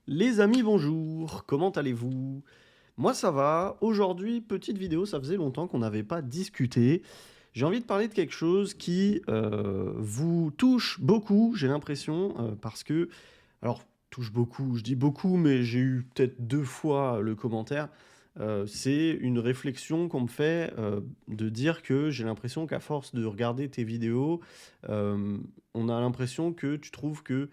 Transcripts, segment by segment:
Les amis, bonjour, comment allez-vous? Moi ça va, aujourd'hui petite vidéo, ça faisait longtemps qu'on n'avait pas discuté. J'ai envie de parler de quelque chose qui vous touche beaucoup, j'ai l'impression, parce que, alors touche beaucoup, je dis beaucoup, mais j'ai eu peut-être 2 fois le commentaire. C'est une réflexion qu'on me fait de dire que j'ai l'impression qu'à force de regarder tes vidéos, euh, on a l'impression que tu trouves que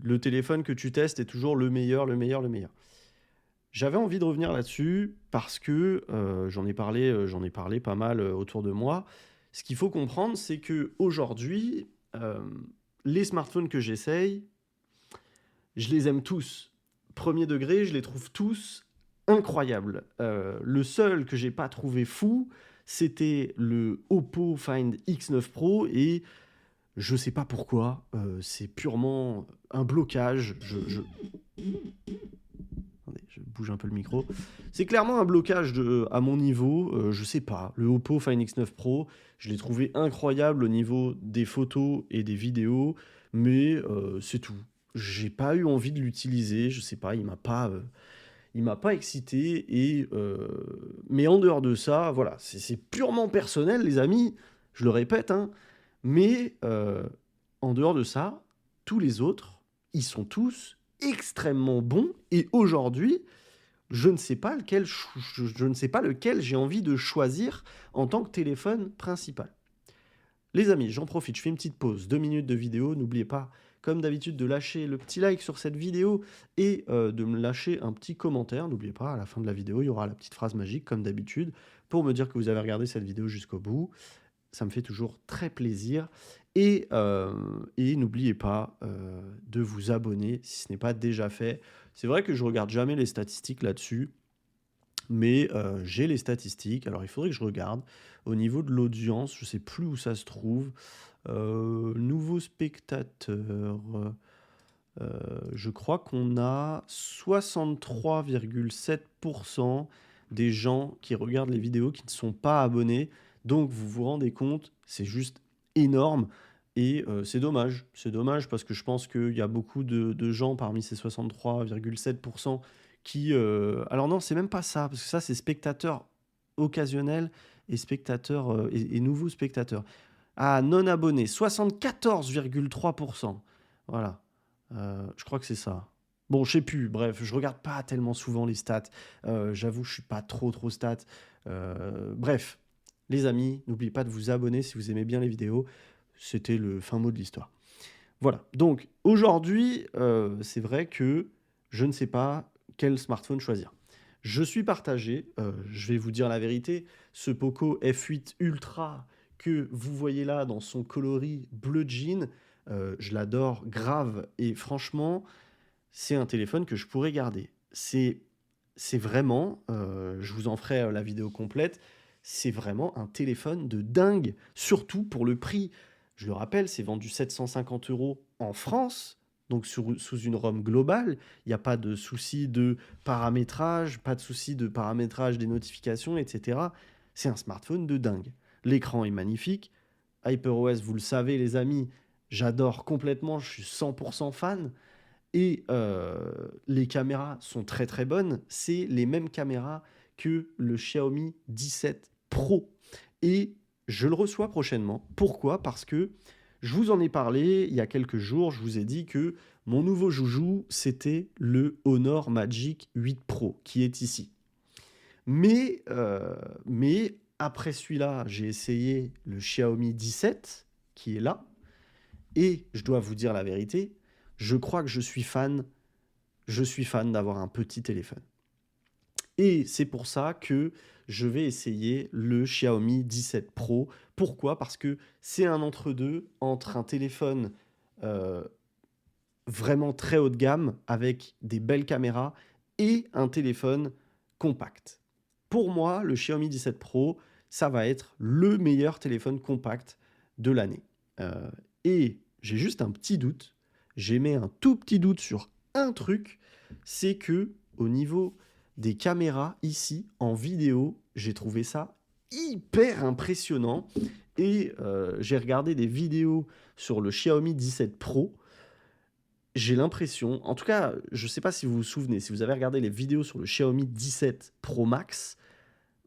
le téléphone que tu testes est toujours le meilleur, le meilleur, le meilleur. J'avais envie de revenir là-dessus parce que j'en ai parlé pas mal autour de moi. Ce qu'il faut comprendre, c'est que aujourd'hui, les smartphones que j'essaye, je les aime tous. Premier degré, je les trouve tous incroyables. Le seul que j'ai pas trouvé fou, c'était le Oppo Find X9 Pro et je sais pas pourquoi. C'est purement un blocage. Attendez, je bouge un peu le micro. C'est clairement un blocage à mon niveau. Je sais pas. Le Oppo Find X9 Pro, je l'ai trouvé incroyable au niveau des photos et des vidéos, mais c'est tout. J'ai pas eu envie de l'utiliser. Je sais pas. Il m'a pas excité. Mais en dehors de ça, voilà, c'est purement personnel, les amis. Je le répète, hein. Mais en dehors de ça, tous les autres, ils sont tous extrêmement bons. Et aujourd'hui, je ne sais pas lequel j'ai envie de choisir en tant que téléphone principal. Les amis, j'en profite, je fais une petite pause, 2 minutes de vidéo. N'oubliez pas, comme d'habitude, de lâcher le petit like sur cette vidéo et de me lâcher un petit commentaire. N'oubliez pas, à la fin de la vidéo, il y aura la petite phrase magique, comme d'habitude, pour me dire que vous avez regardé cette vidéo jusqu'au bout. Ça me fait toujours très plaisir. Et n'oubliez pas de vous abonner si ce n'est pas déjà fait. C'est vrai que je regarde jamais les statistiques là-dessus, mais j'ai les statistiques. Alors il faudrait que je regarde. Au niveau de l'audience, je sais plus où ça se trouve. Nouveaux spectateurs, je crois qu'on a 63,7% des gens qui regardent les vidéos qui ne sont pas abonnés. Donc vous vous rendez compte, c'est juste énorme. Et c'est dommage. C'est dommage parce que je pense qu'il y a beaucoup de gens parmi ces 63,7% qui... Alors non, c'est même pas ça, parce que ça, c'est spectateurs occasionnels et spectateurs et nouveaux spectateurs. Ah, non abonnés, 74,3%. Voilà. Je crois que c'est ça. Bon, je sais plus. Bref, je regarde pas tellement souvent les stats. J'avoue, je suis pas trop stats. Bref, les amis, n'oubliez pas de vous abonner si vous aimez bien les vidéos. C'était le fin mot de l'histoire. Voilà. Donc aujourd'hui, c'est vrai que je ne sais pas quel smartphone choisir. Je suis partagé. Je vais vous dire la vérité. Ce Poco F8 Ultra que vous voyez là dans son coloris bleu jean, je l'adore grave. Et franchement, c'est un téléphone que je pourrais garder. C'est vraiment, je vous en ferai la vidéo complète, c'est vraiment un téléphone de dingue, surtout pour le prix. Je le rappelle, c'est vendu 750 euros en France, donc sous une ROM globale. Il n'y a pas de souci de paramétrage, pas de souci de paramétrage des notifications, etc. C'est un smartphone de dingue. L'écran est magnifique. HyperOS, vous le savez les amis, j'adore complètement, je suis 100% fan. Et les caméras sont très très bonnes. C'est les mêmes caméras que le Xiaomi 17 Pro. Et je le reçois prochainement. Pourquoi? Parce que je vous en ai parlé il y a quelques jours. Je vous ai dit que mon nouveau joujou, c'était le Honor Magic 8 Pro qui est ici. Mais après celui-là, j'ai essayé le Xiaomi 17 qui est là. Et je dois vous dire la vérité, je crois que je suis fan d'avoir un petit téléphone. Et c'est pour ça que je vais essayer le Xiaomi 17 Pro. Pourquoi? Parce que c'est un entre-deux entre un téléphone euh, vraiment très haut de gamme avec des belles caméras et un téléphone compact. Pour moi, le Xiaomi 17 Pro, ça va être le meilleur téléphone compact de l'année. Euh, et j'ai juste un petit doute. J'émets un tout petit doute sur un truc, c'est que au niveau des caméras ici en vidéo, j'ai trouvé ça hyper impressionnant et j'ai regardé des vidéos sur le Xiaomi 17 Pro. j'ai l'impression, en tout cas, je ne sais pas si vous vous souvenez, si vous avez regardé les vidéos sur le Xiaomi 17 Pro Max,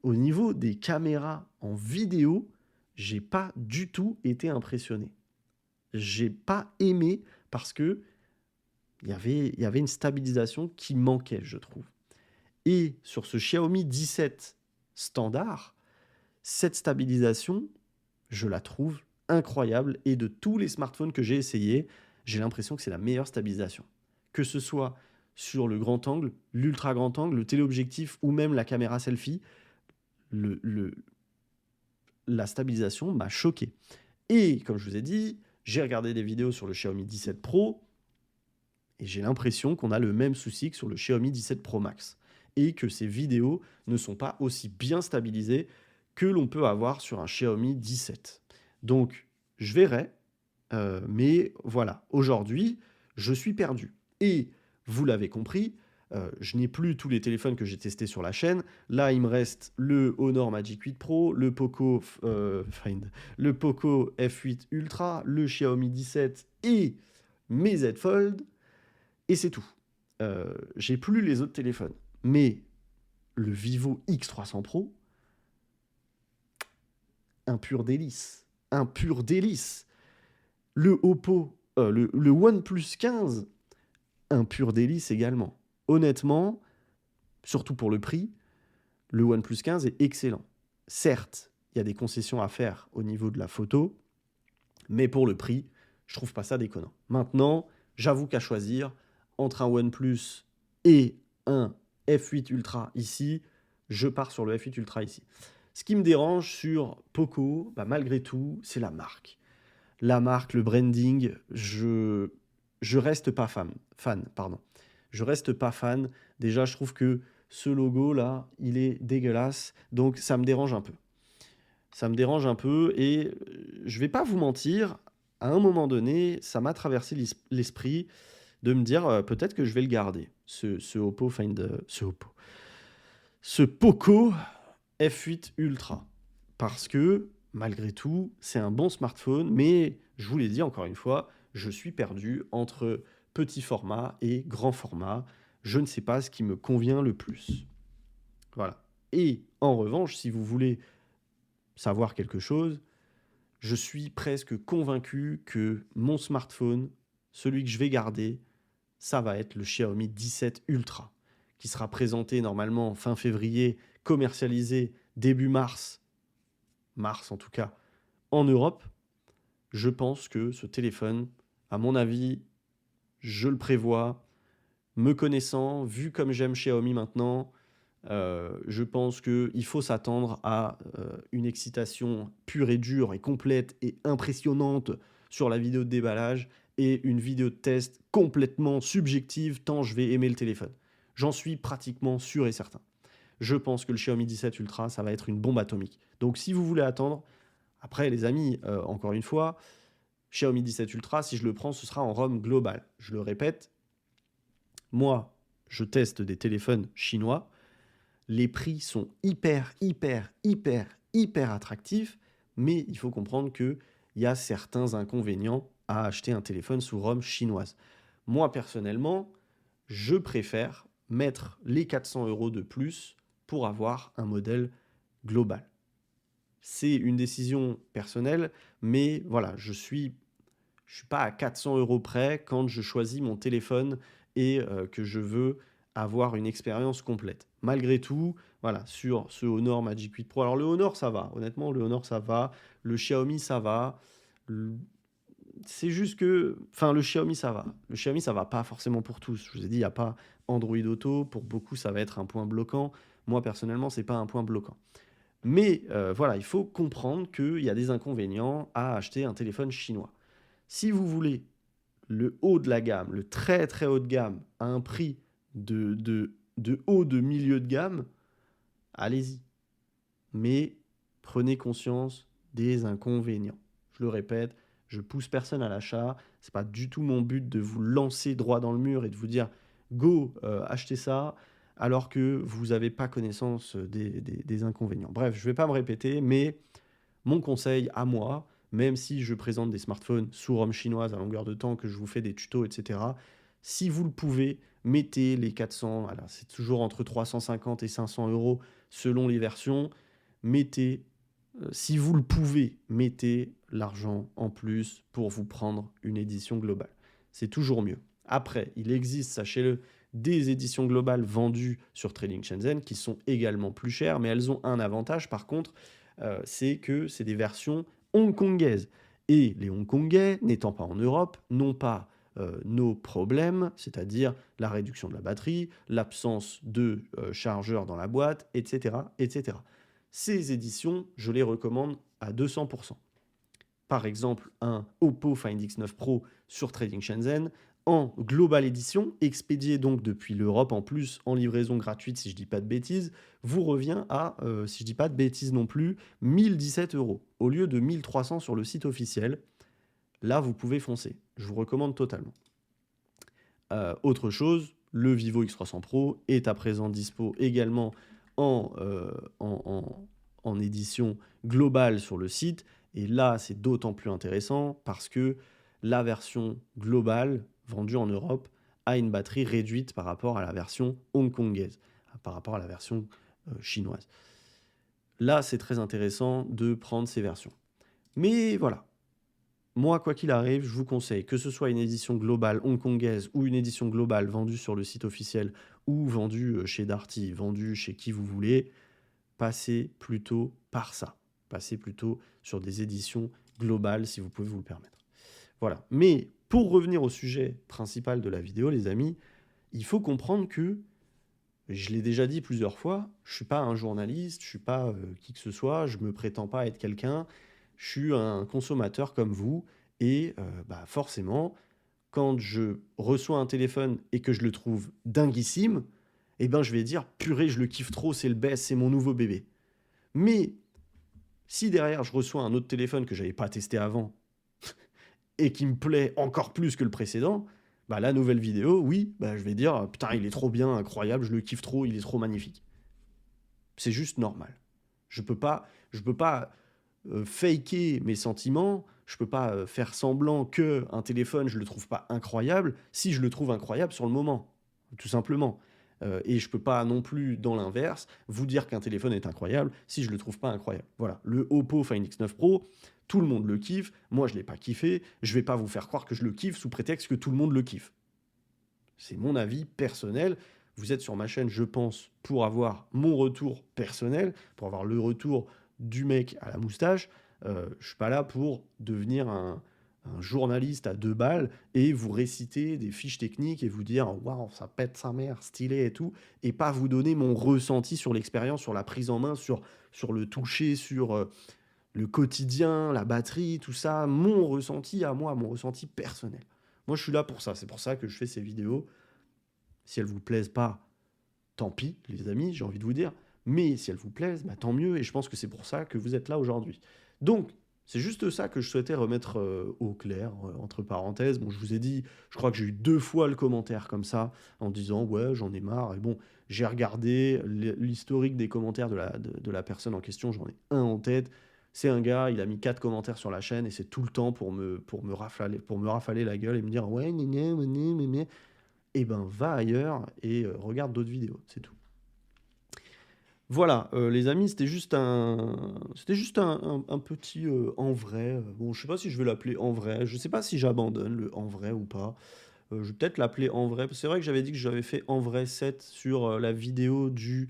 au niveau des caméras en vidéo, j'ai pas du tout été impressionné. J'ai pas aimé parce que il y avait une stabilisation qui manquait, je trouve. Et sur ce Xiaomi 17 standard, cette stabilisation, je la trouve incroyable. Et de tous les smartphones que j'ai essayés, j'ai l'impression que c'est la meilleure stabilisation. Que ce soit sur le grand angle, l'ultra grand angle, le téléobjectif ou même la caméra selfie, le, le- la stabilisation m'a choqué. Et comme je vous ai dit, j'ai regardé des vidéos sur le Xiaomi 17 Pro et j'ai l'impression qu'on a le même souci que sur le Xiaomi 17 Pro Max. Et que ces vidéos ne sont pas aussi bien stabilisées que l'on peut avoir sur un Xiaomi 17. Donc, je verrai. Mais voilà, aujourd'hui, je suis perdu. Et vous l'avez compris, je n'ai plus tous les téléphones que j'ai testés sur la chaîne. Là, il me reste le Honor Magic 8 Pro, le Poco F8 Ultra, le Xiaomi 17 et mes Z Fold. Et c'est tout. J'ai plus les autres téléphones. Mais le Vivo X300 Pro, un pur délice. Un pur délice. Le Oppo, le OnePlus 15, un pur délice également. Honnêtement, surtout pour le prix, le OnePlus 15 est excellent. Certes, il y a des concessions à faire au niveau de la photo, mais pour le prix, je trouve pas ça déconnant. Maintenant, j'avoue qu'à choisir entre un OnePlus et un F8 Ultra ici, je pars sur le F8 Ultra ici. Ce qui me dérange sur Poco, bah, malgré tout, c'est la marque. La marque, le branding, je reste pas fan, pardon. Je reste pas fan. Déjà, je trouve que ce logo là, il est dégueulasse, donc ça me dérange un peu. Ça me dérange un peu et je vais pas vous mentir, à un moment donné, ça m'a traversé l'esprit de me dire peut-être que je vais le garder, ce Oppo ce Poco F8 Ultra. Parce que, malgré tout, c'est un bon smartphone, mais je vous l'ai dit encore une fois, je suis perdu entre petit format et grand format. Je ne sais pas ce qui me convient le plus. Voilà. Et en revanche, si vous voulez savoir quelque chose, je suis presque convaincu que mon smartphone, celui que je vais garder, ça va être le Xiaomi 17 Ultra, qui sera présenté normalement fin février, commercialisé début mars en tout cas, en Europe. Je pense que ce téléphone, à mon avis, je le prévois, me connaissant, vu comme j'aime Xiaomi maintenant, je pense qu'il faut s'attendre à une excitation pure et dure et complète et impressionnante sur la vidéo de déballage et une vidéo de test complètement subjective tant je vais aimer le téléphone. J'en suis pratiquement sûr et certain. Je pense que le Xiaomi 17 Ultra, ça va être une bombe atomique. Donc si vous voulez attendre, après les amis, encore une fois, Xiaomi 17 Ultra, si je le prends, ce sera en ROM global. Je le répète, moi, je teste des téléphones chinois. Les prix sont hyper attractifs, mais il faut comprendre qu'il y a certains inconvénients à acheter un téléphone sous ROM chinoise. Moi, personnellement, je préfère mettre les 400 € de plus pour avoir un modèle global. C'est une décision personnelle, mais voilà, je suis pas à 400 € près quand je choisis mon téléphone et que je veux avoir une expérience complète. Malgré tout, voilà, sur ce Honor Magic 8 Pro. Alors le Honor, ça va. Honnêtement, le Honor, ça va. Le Xiaomi, ça va. C'est juste que... Enfin, le Xiaomi, ça va. Le Xiaomi, ça va pas forcément pour tous. Je vous ai dit, il n'y a pas Android Auto. Pour beaucoup, ça va être un point bloquant. Moi, personnellement, c'est pas un point bloquant. Mais voilà, il faut comprendre qu'il y a des inconvénients à acheter un téléphone chinois. Si vous voulez le haut de la gamme, le très haut de gamme, à un prix de haut de milieu de gamme, allez-y. Mais prenez conscience des inconvénients. Je le répète, je pousse personne à l'achat. C'est pas du tout mon but de vous lancer droit dans le mur et de vous dire go, achetez ça, alors que vous n'avez pas connaissance des inconvénients. Bref, je ne vais pas me répéter, mais mon conseil à moi, même si je présente des smartphones sous ROM chinoise à longueur de temps, que je vous fais des tutos, etc., si vous le pouvez, mettez les 400, voilà, c'est toujours entre 350 et 500 euros selon les versions, mettez, si vous le pouvez, mettez l'argent en plus pour vous prendre une édition globale. C'est toujours mieux. Après, il existe, sachez-le, des éditions globales vendues sur Trading Shenzhen qui sont également plus chères, mais elles ont un avantage par contre, c'est que c'est des versions hongkongaises. Et les Hongkongais, n'étant pas en Europe, n'ont pas nos problèmes, c'est-à-dire la réduction de la batterie, l'absence de chargeur dans la boîte, etc., etc. Ces éditions, je les recommande à 200%. Par exemple, un Oppo Find X9 Pro sur Trading Shenzhen en Global Edition, expédié donc depuis l'Europe en plus, en livraison gratuite si je dis pas de bêtises, vous revient à, si je dis pas de bêtises non plus, 1017 euros au lieu de 1300 sur le site officiel. Là, vous pouvez foncer. Je vous recommande totalement. Autre chose, le Vivo X300 Pro est à présent dispo également en, en édition globale sur le site. Et là, c'est d'autant plus intéressant parce que la version globale vendue en Europe a une batterie réduite par rapport à la version hongkongaise, par rapport à la version chinoise. Là, c'est très intéressant de prendre ces versions. Mais voilà, moi, quoi qu'il arrive, je vous conseille, que ce soit une édition globale hongkongaise ou une édition globale vendue sur le site officiel ou vendue chez Darty, vendue chez qui vous voulez, passez plutôt par ça. Passez plutôt sur des éditions globales si vous pouvez vous le permettre. Voilà. Mais pour revenir au sujet principal de la vidéo, les amis, il faut comprendre que, je l'ai déjà dit plusieurs fois, je ne suis pas un journaliste, je ne suis pas qui que ce soit, je ne me prétends pas être quelqu'un, je suis un consommateur comme vous, et forcément, quand je reçois un téléphone et que je le trouve dinguissime, eh ben je vais dire, purée, je le kiffe trop, c'est le best, c'est mon nouveau bébé. Mais si derrière je reçois un autre téléphone que je n'avais pas testé avant et qui me plaît encore plus que le précédent, bah la nouvelle vidéo, oui, bah je vais dire, putain, il est trop bien, incroyable, je le kiffe trop, il est trop magnifique. C'est juste normal. Je peux pas faker mes sentiments, je peux pas faire semblant que un téléphone, je le trouve pas incroyable, si je le trouve incroyable sur le moment, tout simplement. Et je peux pas non plus, dans l'inverse, vous dire qu'un téléphone est incroyable si je le trouve pas incroyable. Voilà, le Oppo Find X9 Pro, tout le monde le kiffe, moi je l'ai pas kiffé, je vais pas vous faire croire que je le kiffe sous prétexte que tout le monde le kiffe. C'est mon avis personnel. Vous êtes sur ma chaîne, je pense, pour avoir mon retour personnel, pour avoir le retour du mec à la moustache. Je ne suis pas là pour devenir un journaliste à 2 balles et vous réciter des fiches techniques et vous dire waouh, ça pète sa mère, stylé et tout, et pas vous donner mon ressenti sur l'expérience, sur la prise en main, sur le toucher, sur le quotidien, la batterie, tout ça, mon ressenti à moi, mon ressenti personnel. Moi, je suis là pour ça. C'est pour ça que je fais ces vidéos. Si elles vous plaisent pas, tant pis, les amis, j'ai envie de vous dire. Mais si elles vous plaisent, bah, tant mieux. Et je pense que c'est pour ça que vous êtes là aujourd'hui. Donc, c'est juste ça que je souhaitais remettre au clair, entre parenthèses. Bon, je vous ai dit, je crois que j'ai eu 2 fois le commentaire comme ça, en disant, ouais, j'en ai marre. Et bon, j'ai regardé l'historique des commentaires de la personne en question, j'en ai un en tête. C'est un gars, il a mis 4 commentaires sur la chaîne et c'est tout le temps pour me rafaler la gueule et me dire, ouais, eh ben, va ailleurs et regarde d'autres vidéos, c'est tout. Voilà, les amis, c'était juste un petit en vrai. Bon, je sais pas si je vais l'appeler en vrai. Je sais pas si j'abandonne le en vrai ou pas. Je vais peut-être l'appeler en vrai. C'est vrai que j'avais dit que j'avais fait en vrai 7 sur la vidéo du.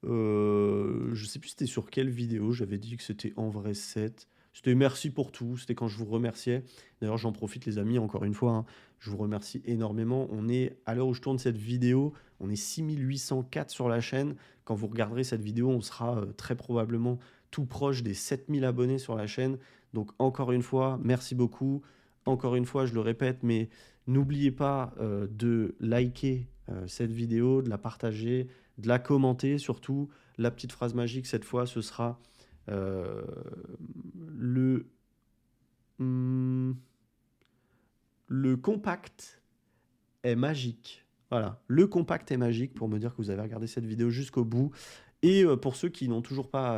Je sais plus c'était sur quelle vidéo. J'avais dit que c'était en vrai 7. C'était merci pour tout. C'était quand je vous remerciais. D'ailleurs, j'en profite, les amis, encore une fois, hein. Je vous remercie énormément. On est, à l'heure où je tourne cette vidéo, on est 6804 sur la chaîne. Quand vous regarderez cette vidéo, on sera très probablement tout proche des 7000 abonnés sur la chaîne. Donc, encore une fois, merci beaucoup. Encore une fois, je le répète, mais n'oubliez pas de liker cette vidéo, de la partager, de la commenter surtout. La petite phrase magique, cette fois, ce sera euh, le, hmm, le compact est magique. Voilà, le compact est magique pour me dire que vous avez regardé cette vidéo jusqu'au bout. Et pour ceux qui n'ont toujours pas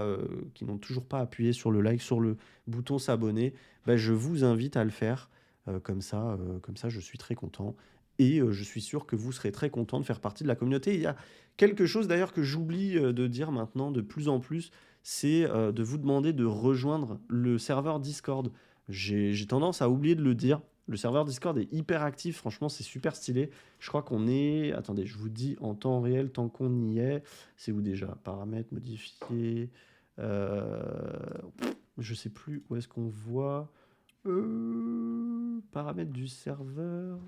appuyé sur le like, sur le bouton s'abonner, bah, je vous invite à le faire. Comme ça, je suis très content. Et je suis sûr que vous serez très content de faire partie de la communauté. Il y a quelque chose d'ailleurs que j'oublie de dire maintenant de plus en plus, c'est de vous demander de rejoindre le serveur Discord. J'ai tendance à oublier de le dire. Le serveur Discord est hyper actif, franchement, c'est super stylé. Je crois qu'on est... Attendez, je vous dis en temps réel, tant qu'on y est. C'est où déjà? Paramètres, modifier. Euh... Je sais plus où est-ce qu'on voit. Paramètres du serveur.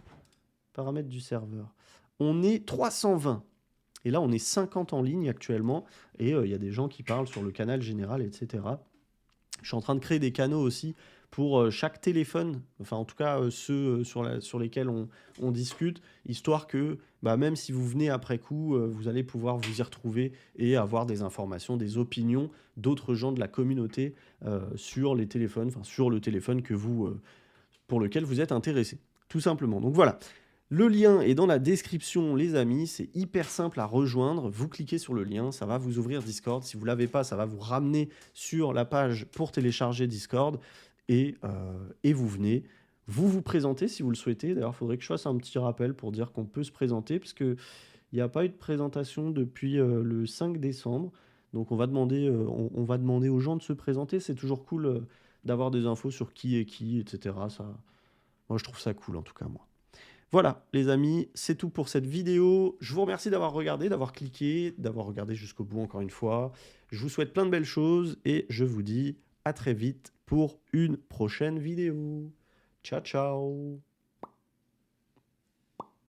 Paramètres du serveur. On est 320. Et là, on est 50 en ligne actuellement. Et il y a des gens qui parlent sur le canal général, etc. Je suis en train de créer des canaux aussi pour chaque téléphone, enfin en tout cas ceux sur lesquels on discute, histoire que bah, même si vous venez après coup, vous allez pouvoir vous y retrouver et avoir des informations, des opinions d'autres gens de la communauté sur les téléphones, enfin sur le téléphone pour lequel vous êtes intéressé, tout simplement. Donc voilà, le lien est dans la description, les amis. C'est hyper simple à rejoindre. Vous cliquez sur le lien, ça va vous ouvrir Discord. Si vous ne l'avez pas, ça va vous ramener sur la page pour télécharger Discord. Et vous venez, vous vous présentez si vous le souhaitez. D'ailleurs, il faudrait que je fasse un petit rappel pour dire qu'on peut se présenter, parce qu'il n'y a pas eu de présentation depuis le 5 décembre. Donc on va demander, on va demander aux gens de se présenter. C'est toujours cool d'avoir des infos sur qui est qui, etc. Ça, moi, je trouve ça cool, en tout cas, moi. Voilà, les amis, c'est tout pour cette vidéo. Je vous remercie d'avoir regardé, d'avoir cliqué, d'avoir regardé jusqu'au bout encore une fois. Je vous souhaite plein de belles choses et je vous dis à très vite pour une prochaine vidéo. Ciao, ciao!